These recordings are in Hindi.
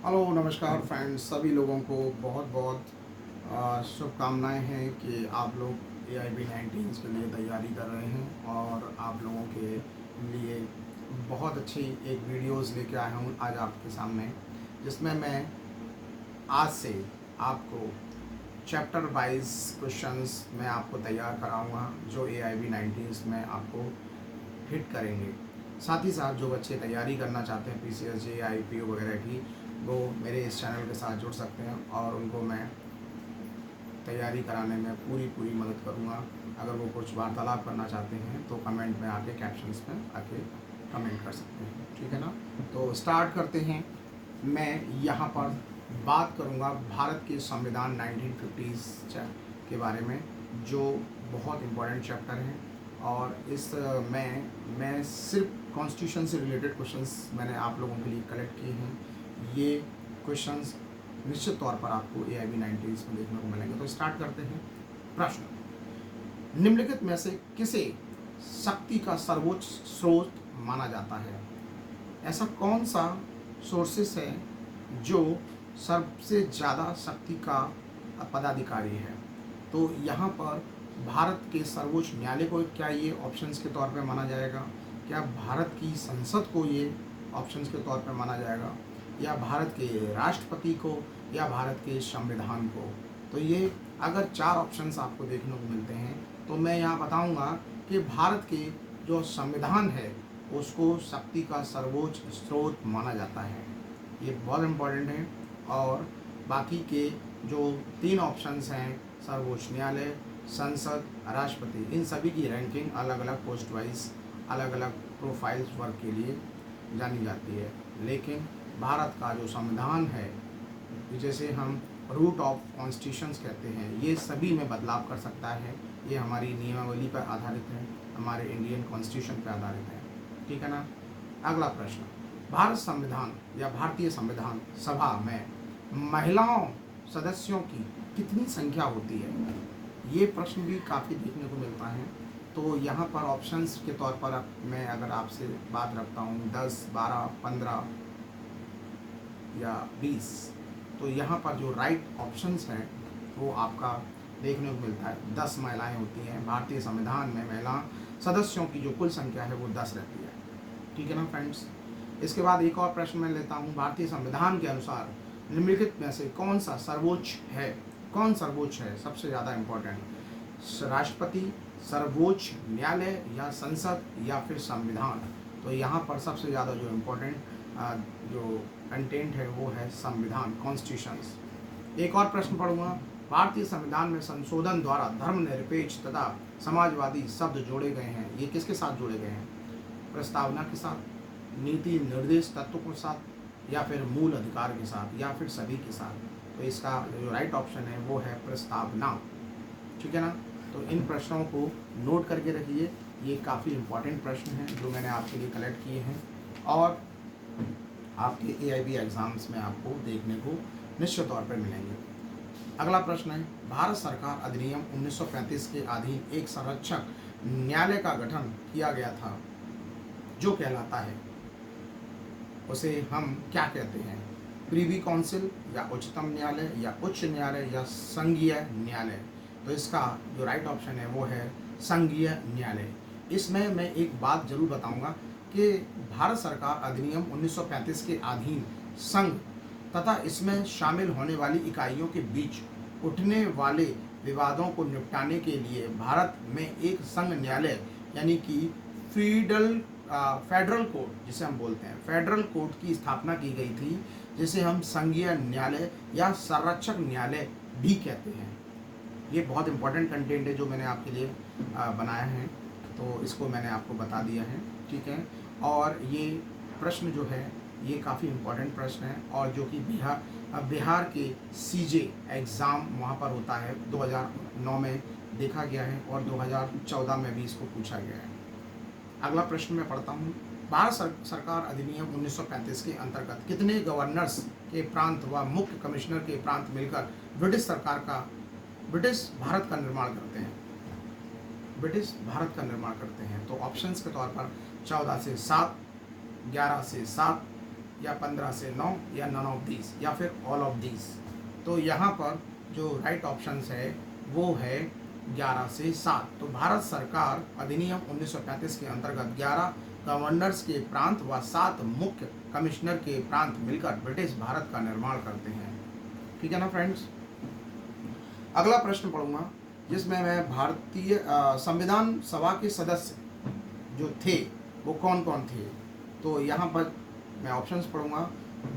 हेलो नमस्कार फ्रेंड्स, सभी लोगों को बहुत बहुत शुभकामनाएं हैं कि आप लोग AIB-19 के लिए तैयारी कर रहे हैं और आप लोगों के लिए बहुत अच्छी एक वीडियोस लेके आया हूँ आज आपके सामने, जिसमें मैं आज से आपको चैप्टर वाइज क्वेश्चंस मैं आपको तैयार कराऊंगा जो AIB-19 में आपको हिट करेंगे। साथ ही साथ जो बच्चे तैयारी करना चाहते हैं PCSJ IPO वगैरह की, वो मेरे इस चैनल के साथ जुड़ सकते हैं और उनको मैं तैयारी कराने में पूरी मदद करूँगा। अगर वो कुछ वार्तालाप करना चाहते हैं तो कमेंट में आके कैप्शंस में आके कमेंट कर सकते हैं, ठीक है ना। तो स्टार्ट करते हैं। मैं यहाँ पर बात करूँगा भारत के संविधान 1950s के बारे में, जो बहुत इम्पोर्टेंट चैप्टर है। और इस में मैं सिर्फ कॉन्स्टिट्यूशन से रिलेटेड क्वेश्चंस मैंने आप लोगों के लिए कलेक्ट किए हैं। ये क्वेश्चंस निश्चित तौर पर आपको AIB-19 में देखने को मिलेंगे। तो स्टार्ट करते हैं। प्रश्न, निम्नलिखित में से किसे शक्ति का सर्वोच्च स्रोत माना जाता है? ऐसा कौन सा सोर्सेस है जो सबसे ज़्यादा शक्ति का पदाधिकारी है? तो यहाँ पर भारत के सर्वोच्च न्यायालय को क्या ये ऑप्शंस के तौर पे माना जाएगा? क्या भारत की संसद को ये ऑप्शंस के तौर पे माना जाएगा, या भारत के राष्ट्रपति को, या भारत के संविधान को? तो ये अगर चार ऑप्शंस आपको देखने को मिलते हैं तो मैं यहाँ बताऊँगा कि भारत के जो संविधान है उसको शक्ति का सर्वोच्च स्रोत माना जाता है। ये बहुत इम्पोर्टेंट है। और बाकी के जो तीन ऑप्शंस हैं, सर्वोच्च न्यायालय, संसद, राष्ट्रपति, इन सभी की रैंकिंग अलग अलग पोस्ट वाइज अलग अलग प्रोफाइल्स वर्क के लिए जानी जाती है। लेकिन भारत का जो संविधान है, जैसे हम रूट ऑफ कॉन्स्टिट्यूशंस कहते हैं, ये सभी में बदलाव कर सकता है। ये हमारी नियमावली पर आधारित है, हमारे इंडियन कॉन्स्टिट्यूशन पर आधारित है, ठीक है ना। अगला प्रश्न, भारत संविधान या भारतीय संविधान सभा में महिलाओं सदस्यों की कितनी संख्या होती है? ये प्रश्न भी काफ़ी देखने को मिलता है। तो यहाँ पर ऑप्शंस के तौर पर मैं अगर आपसे बात रखता हूँ 10, 12, 15 या 20, तो यहाँ पर जो राइट ऑप्शंस हैं वो आपका देखने को मिलता है 10 महिलाएं होती हैं। भारतीय संविधान में महिला सदस्यों की जो कुल संख्या है वो 10 रहती है, ठीक है ना फ्रेंड्स। इसके बाद एक और प्रश्न मैं लेता हूँ, भारतीय संविधान के अनुसार निम्नलिखित में से कौन सा सर्वोच्च है? कौन सर्वोच्च है, सबसे ज़्यादा इम्पोर्टेंट? राष्ट्रपति, सर्वोच्च न्यायालय, या संसद, या फिर संविधान? तो यहाँ पर सबसे ज़्यादा जो इम्पोर्टेंट जो कंटेंट है वो है संविधान, कॉन्स्टिट्यूशंस। एक और प्रश्न पढ़ूंगा, भारतीय संविधान में संशोधन द्वारा धर्मनिरपेक्ष तथा समाजवादी शब्द जोड़े गए हैं। ये किसके साथ जोड़े गए हैं? प्रस्तावना के साथ, नीति निर्देश तत्व के साथ, या फिर मूल अधिकार के साथ, या फिर सभी के साथ? तो इसका जो राइट ऑप्शन है वो है प्रस्तावना, ठीक है ना। तो इन प्रश्नों को नोट करके रखिए। ये काफ़ी इम्पॉर्टेंट प्रश्न हैं जो मैंने आपके लिए कलेक्ट किए हैं और आपके AIB एग्ज़ाम्स में आपको देखने को निश्चित तौर पर मिलेंगे। अगला प्रश्न है, भारत सरकार अधिनियम 1935 के अधीन एक संरक्षक न्यायालय का गठन किया गया था जो कहलाता है, उसे हम क्या कहते हैं? प्रीवी काउंसिल, या उच्चतम न्यायालय, या उच्च न्यायालय, या संघीय न्यायालय? तो इसका जो राइट ऑप्शन है वो है संघीय न्यायालय। इसमें मैं एक बात जरूर बताऊंगा कि भारत सरकार अधिनियम 1935 के अधीन संघ तथा इसमें शामिल होने वाली इकाइयों के बीच उठने वाले विवादों को निपटाने के लिए भारत में एक संघ न्यायालय यानी कि फेडरल कोर्ट, जिसे हम बोलते हैं फेडरल कोर्ट की स्थापना की गई थी, जिसे हम संघीय न्यायालय या संरक्षक न्यायालय भी कहते हैं। ये बहुत इंपॉर्टेंट कंटेंट है जो मैंने आपके लिए बनाया है, तो इसको मैंने आपको बता दिया है, ठीक है। और ये प्रश्न जो है ये काफ़ी इम्पोर्टेंट प्रश्न है, और जो कि बिहार के CJ एग्ज़ाम वहाँ पर होता है, 2009 में देखा गया है और 2014 में भी इसको पूछा गया है। अगला प्रश्न मैं पढ़ता हूँ, भारत सरकार अधिनियम 1935 के अंतर्गत कितने गवर्नर्स के प्रांत व मुख्य कमिश्नर के प्रांत मिलकर ब्रिटिश भारत का निर्माण करते हैं? ब्रिटिश भारत का निर्माण करते हैं। तो ऑप्शंस के तौर पर 14 से 7, 11 से 7, या 15 से 9 या नन ऑफ दीज या फिर ऑल ऑफ दीज। तो यहाँ पर जो राइट ऑप्शंस है वो है 11 से 7। तो भारत सरकार अधिनियम 1935 के अंतर्गत 11 गवर्नर्स के प्रांत व 7 मुख्य कमिश्नर के प्रांत मिलकर ब्रिटिश भारत का निर्माण करते हैं। ठीक है ना फ्रेंड्स। अगला प्रश्न पढ़ूंगा जिसमें मैं भारतीय संविधान सभा के सदस्य जो थे वो कौन कौन थे। तो यहाँ पर मैं ऑप्शंस पढ़ूंगा।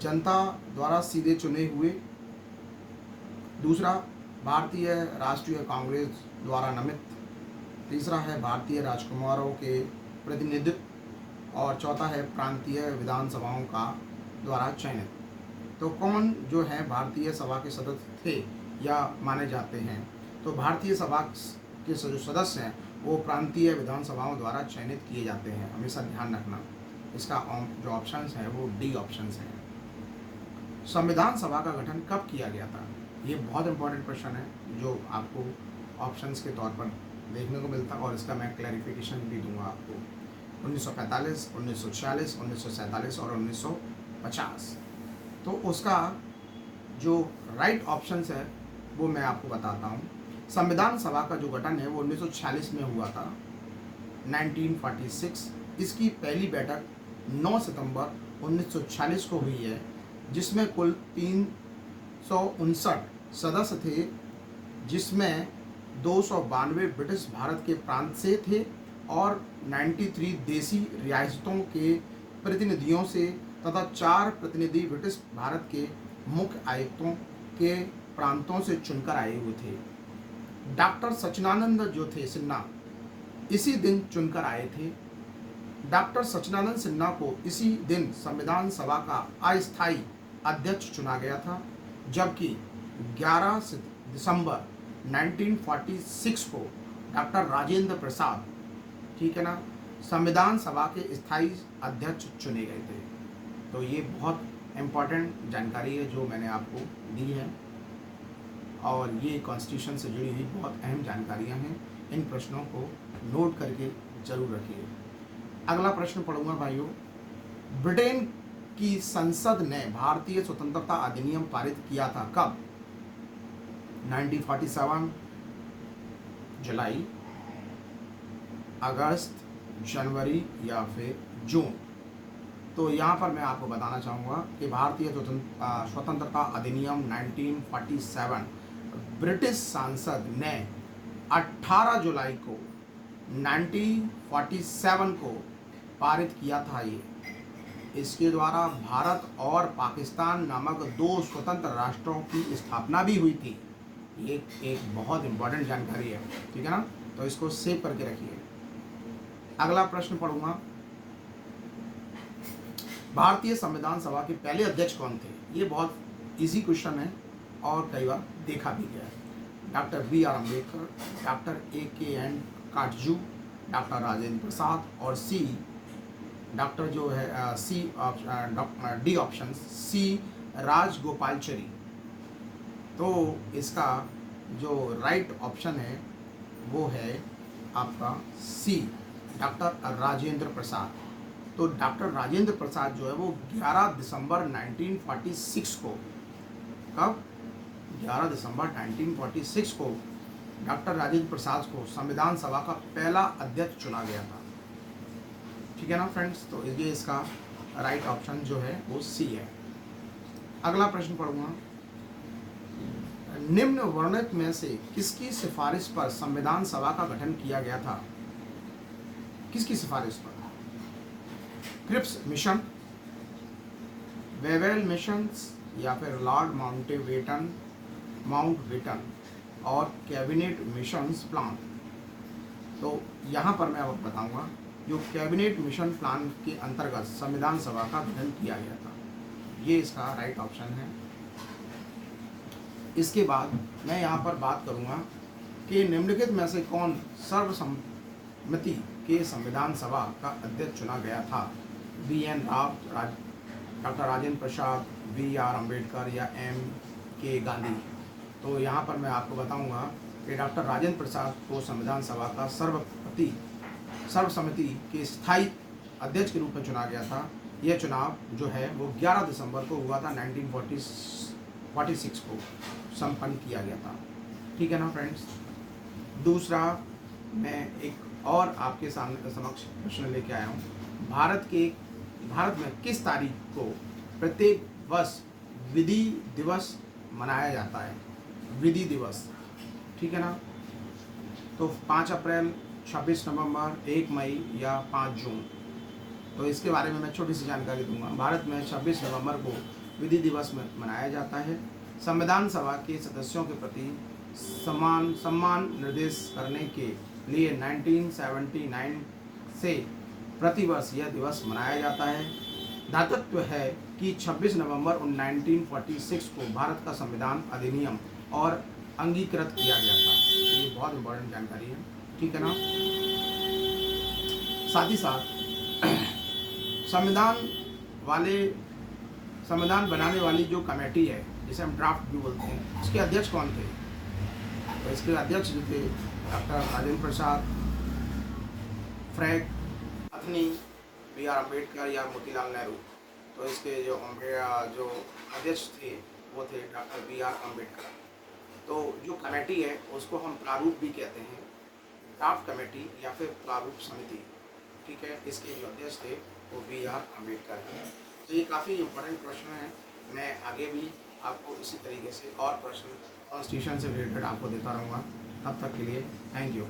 जनता द्वारा सीधे चुने हुए, दूसरा भारतीय राष्ट्रीय कांग्रेस द्वारा नामित, तीसरा है भारतीय राजकुमारों के प्रतिनिधित्व और चौथा है प्रांतीय विधानसभाओं का द्वारा चयनित। तो कौन जो है भारतीय सभा के सदस्य थे या माने जाते हैं। तो भारतीय सभा के जो सदस्य हैं वो प्रांतीय विधानसभाओं द्वारा चयनित किए जाते हैं, हमेशा ध्यान रखना। इसका जो ऑप्शंस है वो डी ऑप्शंस हैं। संविधान सभा का गठन कब किया गया था, ये बहुत इंपॉर्टेंट क्वेश्चन है जो आपको ऑप्शंस के तौर पर देखने को मिलता है और इसका मैं क्लैरिफिकेशन भी दूंगा आपको। 1945, 1946, 1947 और 1950। तो उसका जो राइट ऑप्शंस है वो मैं आपको बताता हूँ। संविधान सभा का जो गठन है वो 1946 में हुआ था, 1946। इसकी पहली बैठक 9 सितंबर 1946 को हुई है, जिसमें कुल 359 सदस्य थे, जिसमें 292 ब्रिटिश भारत के प्रांत से थे और 93 देसी रियासतों के प्रतिनिधियों से तथा 4 प्रतिनिधि ब्रिटिश भारत के मुख्य आयुक्तों के प्रांतों से चुनकर आए हुए थे। डॉक्टर सच्चिदानंद जो थे सिन्हा इसी दिन चुनकर आए थे। डॉक्टर सच्चिदानंद सिन्हा को इसी दिन संविधान सभा का अस्थायी अध्यक्ष चुना गया था, जबकि 11 दिसंबर 1946 को डॉक्टर राजेंद्र प्रसाद, ठीक है ना, संविधान सभा के स्थायी अध्यक्ष चुने गए थे। तो ये बहुत इम्पॉर्टेंट जानकारी है जो मैंने आपको दी है और ये कॉन्स्टिट्यूशन से जुड़ी हुई बहुत अहम जानकारियाँ हैं। इन प्रश्नों को नोट करके जरूर रखिए। अगला प्रश्न पढ़ूंगा भाइयों। ब्रिटेन की संसद ने भारतीय स्वतंत्रता अधिनियम पारित किया था कब। 1947, जुलाई, अगस्त, जनवरी या फिर जून। तो यहाँ पर मैं आपको बताना चाहूँगा कि भारतीय स्वतंत्रता अधिनियम 1947 ब्रिटिश संसद ने 18 जुलाई को 1947 को पारित किया था। ये इसके द्वारा भारत और पाकिस्तान नामक 2 स्वतंत्र राष्ट्रों की स्थापना भी हुई थी। ये एक बहुत इम्पोर्टेंट जानकारी है, ठीक है ना। तो इसको सेव करके रखिए। अगला प्रश्न पढ़ूंगा। भारतीय संविधान सभा के पहले अध्यक्ष कौन थे। ये बहुत इजी क्वेश्चन है और कई बार देखा भी गया है। Doctor B.R. Ambedkar, doctor A.K.N. Katju, doctor Rajendra Prasad और सी डॉक्टर जो है डी ऑप्शन सी राजगोपालचरी। तो इसका जो राइट ऑप्शन है वो है आपका सी डॉक्टर राजेंद्र प्रसाद। तो डॉक्टर राजेंद्र प्रसाद जो है वो 11 दिसंबर 1946 को, कब, 11 दिसंबर 1946 को डॉक्टर राजेंद्र प्रसाद को संविधान सभा का पहला अध्यक्ष चुना गया था। ठीक है ना फ्रेंड्स। तो ये इसका राइट ऑप्शन जो है वो सी है। अगला प्रश्न पढ़ूंगा। निम्न वर्णित में से किसकी सिफारिश पर संविधान सभा का गठन किया गया था। किसकी सिफारिश पर। क्रिप्स मिशन, वेवेल मिशन या फिर लॉर्ड माउंटबेटन और कैबिनेट मिशंस प्लान। तो यहाँ पर मैं आपको बताऊंगा जो कैबिनेट मिशन प्लान के अंतर्गत संविधान सभा का गठन किया गया था। ये इसका राइट ऑप्शन है। इसके बाद मैं यहाँ पर बात करूँगा कि निम्नलिखित में से कौन सर्वसम्मति के संविधान सभा का अध्यक्ष चुना गया था। B.N. राव, डॉक्टर राजेंद्र प्रसाद, B.R. अम्बेडकर या M.K. गांधी। तो यहाँ पर मैं आपको बताऊंगा कि डॉक्टर राजेंद्र प्रसाद को संविधान सभा का सर्वसम्मति के स्थायी अध्यक्ष के रूप में चुना गया था, ये चुनाव जो है वो 11 दिसंबर को हुआ था, 1946 को संपन्न किया गया था। ठीक है ना फ्रेंड्स। दूसरा, मैं एक और आपके सामने समक्ष प्रश्न लेके आया हूँ। भारत में किस तारीख को प्रत्येक वर्ष विधि दिवस मनाया जाता है? विधि दिवस, ठीक है ना। तो 5 अप्रैल, 26 नवंबर, 1 मई या 5 जून। तो इसके बारे में मैं छोटी सी जानकारी दूंगा। भारत में 26 नवंबर को विधि दिवस में मनाया जाता है। संविधान सभा के सदस्यों के प्रति सम्मान निर्देश करने के लिए 1979 से प्रतिवर्ष यह दिवस मनाया जाता है। दातृत्व है कि 26 नवंबर 1946 को भारत का संविधान अधिनियम और अंगीकृत किया गया था। ये बहुत इंपॉर्टेंट जानकारी है, ठीक है ना। साथ ही साथ संविधान बनाने वाली जो कमेटी है, जिसे हम ड्राफ्ट भी बोलते हैं, इसके अध्यक्ष कौन थे? तो इसके अध्यक्ष जो थे डॉक्टर राजेंद्र प्रसाद, फ्रैंक अथनी, B.R. अम्बेडकर या मोतीलाल नेहरू। तो इसके जो अध्यक्ष थे वो थे डॉक्टर B.R. अम्बेडकर। तो जो कमेटी है उसको हम प्रारूप भी कहते हैं, ड्राफ्ट कमेटी या फिर प्रारूप समिति, ठीक है। इसके जो अध्यक्ष थे वो B.R. अम्बेडकर हैं। तो ये काफ़ी इम्पोर्टेंट प्रश्न है। मैं आगे भी आपको इसी तरीके से और प्रश्न कॉन्स्टिट्यूशन से रिलेटेड आपको देता रहूँगा। तब तक के लिए थैंक यू।